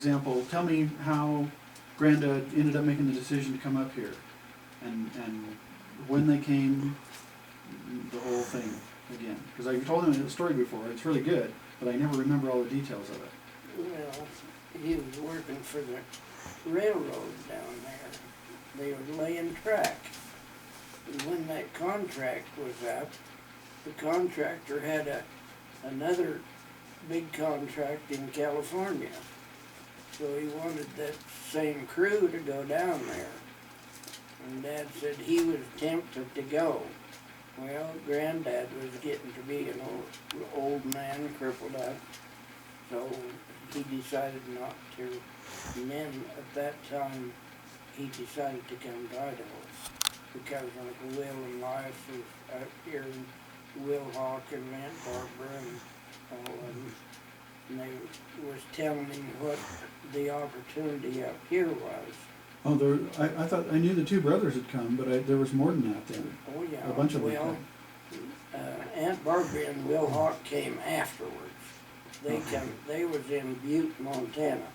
example, tell me how Granddad ended up making the decision to come up here, and when they came, the whole thing again. Because I told him the story before. It's really good, but I never remember all the details of it. Well, he was working for the railroad down there. They were laying track. And when that contract was up, the contractor had another big contract in California. So he wanted that same crew to go down there. And Dad said he was tempted to go. Well, Granddad was getting to be an old man, crippled up, so he decided not to. And then at that time, he decided to come to Idaho because Uncle Will and Lias was up here, and Will Hawk and Aunt Barbara and all of them. And they was telling him what the opportunity up here was. Oh, I thought I knew the two brothers had come, but there was more than that then. Oh yeah. A bunch of them well, came. Aunt Barbara and Will Hawk came afterwards. They was in Butte, Montana.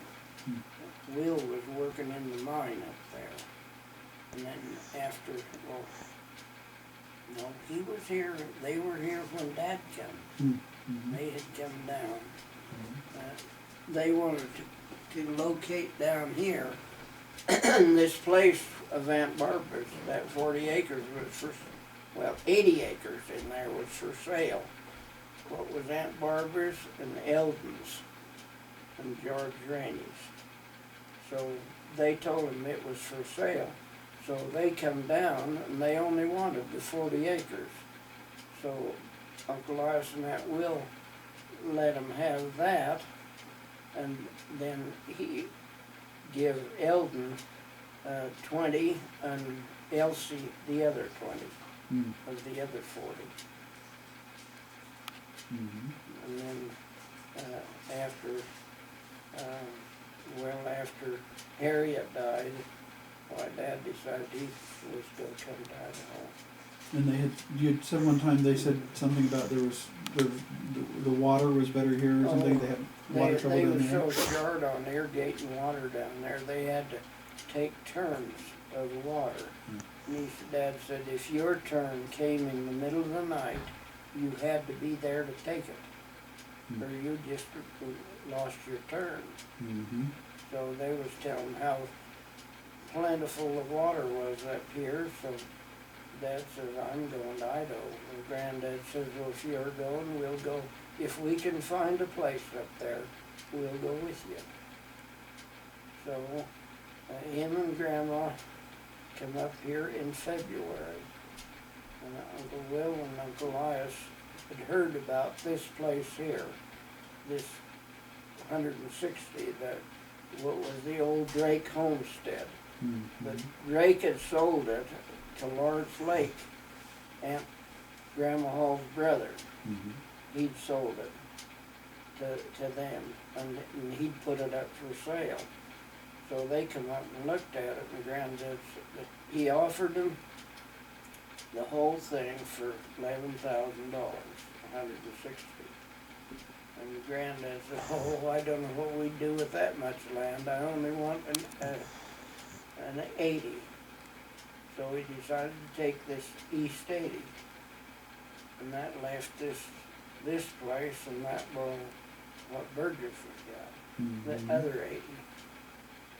Will was working in the mine up there. And then after, well, no, he was here, they were here when Dad came. They had come down. They wanted to locate down here. This place of Aunt Barbara's, that 40 acres was for, well, 80 acres in there was for sale. What was Aunt Barbara's and Eldon's and George Rainey's. So they told him it was for sale. So they come down and they only wanted the 40 acres. So Uncle Lias and Aunt Will let them have that, and then he give Eldon 20 and Elsie the other 20 of the other 40. And then after Harriet died, Dad decided he was going to come to Idaho. And you had said one time they said something about the water was better here or something. They had water trouble down there. They were so short on irrigating water down there, they had to take turns of the water. And Dad said if your turn came in the middle of the night, you had to be there to take it, or you just lost your turn. So they was telling how plentiful the water was up here. So Dad says, I'm going to Idaho. And Granddad says, well, if you're going, we'll go. If we can find a place up there, we'll go with you. So him and Grandma come up here in February. And Uncle Will and Uncle Lias had heard about this place here, this 160, what was the old Drake homestead. But Drake had sold it to Lawrence Lake, Aunt Grandma Hall's brother. He'd sold it to them, and he'd put it up for sale. So they come up and looked at it, and Granddad, he offered them the whole thing for $11,000, 160. And Granddad said, oh, I don't know what we'd do with that much land. I only want an 80. So we decided to take this East 80. And that left this place and that, well, what Burgess was got, the other 80.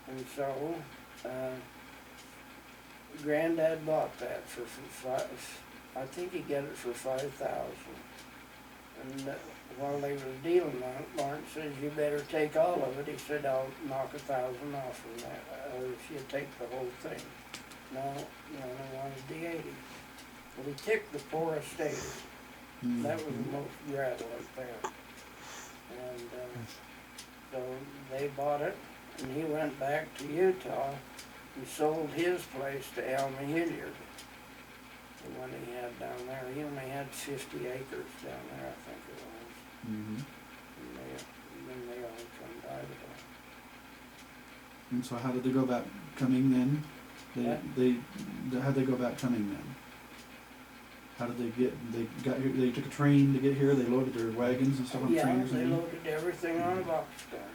And so, Granddad bought that for I think he got it for $5,000. And while they were dealing on it, Lawrence says, you better take all of it. He said, I'll knock 1,000 off from that, or if you take the whole thing. No, I wanted the 80. But he took the poorest 80. That was the most gravel up there. And so they bought it, and he went back to Utah and sold his place to Alma Hilliard. The one he had down there. He only had 50 acres down there, I think it was. And then they all come to Idaho. And so how did they go about coming then? How'd they go about coming then? How did they got here? They took a train to get here. They loaded their wagons and stuff on a train or something. Yeah, they loaded everything on a box car.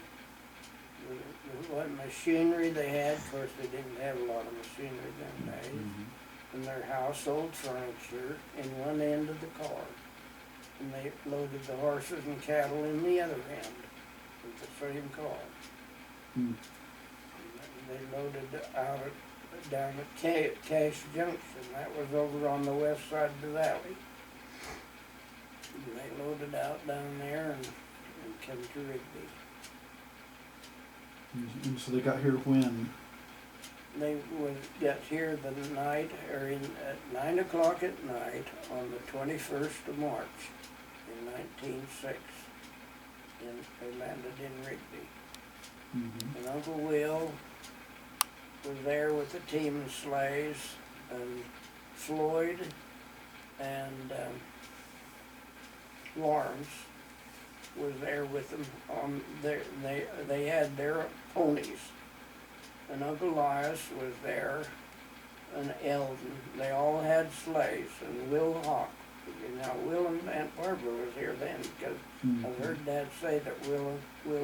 what machinery they had. Of course, they didn't have a lot of machinery them days. Mhm. And their household furniture in one end of the car. And they loaded the horses and cattle in the other end with the same car. Mm. And they loaded out down at Cache Junction. That was over on the west side of the valley. And they loaded out down there and come to Rigby. And so they got here when? They got here the night, or at 9 o'clock at night on the 21st of March in 1906. And they landed in Rigby. Mhm. And Uncle Will was there with the team of sleighs, and Floyd and Lawrence was there with them on their, they had their ponies. And Uncle Elias was there, and Eldon. They all had sleighs, and Will Hawk. Now, Will and Aunt Barbara was here then, because I heard Dad say that Will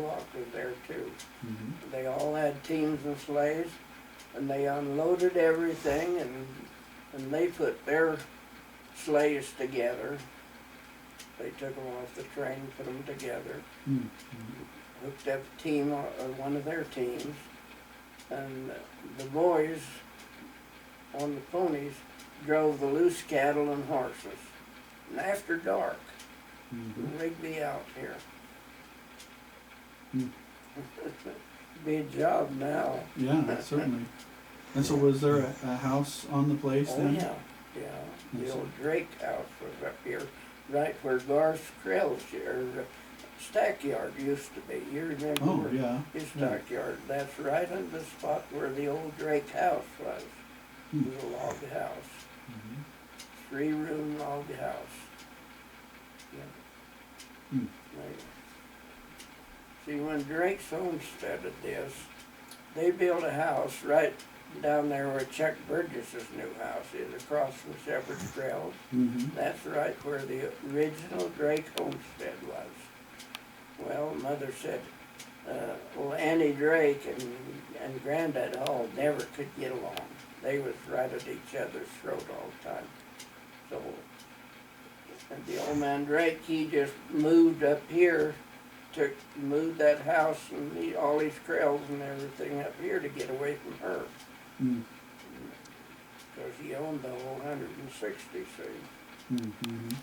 Hawk was there too. Mhm. They all had teams and sleighs, and they unloaded everything, and they put their sleighs together. They took them off the train, put them together, Mhm. hooked up a team, or one of their teams, and the boys on the ponies drove the loose cattle and horses. And after dark, Mhm. Rigby out here. Mm. Be a job now. Yeah, certainly. And so was there a house on the place Oh, then? yeah, yeah. The Yes. old Drake house was up here, right where Garth Krell's, or stackyard used to be. You remember Oh, where yeah. his stackyard? That's right on the spot where the old Drake house was. It was a log house, Mhm. 3-room log house. Yeah. Hmm. See, when Drake's homesteaded this, they built a house right down there where Chuck Burgess's new house is, across from Shepherd's Trail. Mhm. That's right where the original Drake homestead was. Well, Mother said, well, Annie Drake and Granddad Hall never could get along. They was right at each other's throat all the time. So, and the old man Drake, he just moved up here, moved that house and all these trails and everything up here to get away from her. Mm. Because he owned the whole 160, see. Mhm.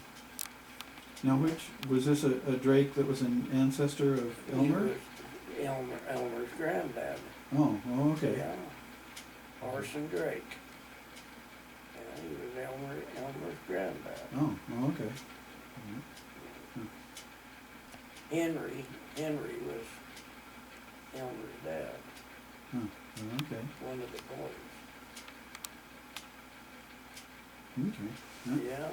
Now, which was this a Drake that was an ancestor of Elmer? He was Elmer's granddad. Oh, okay. Yeah. Orson Drake. Yeah, he was Elmer's granddad. Oh, okay. Henry was Elmer's dad, Okay. one of the boys. Okay. Yeah. Yeah.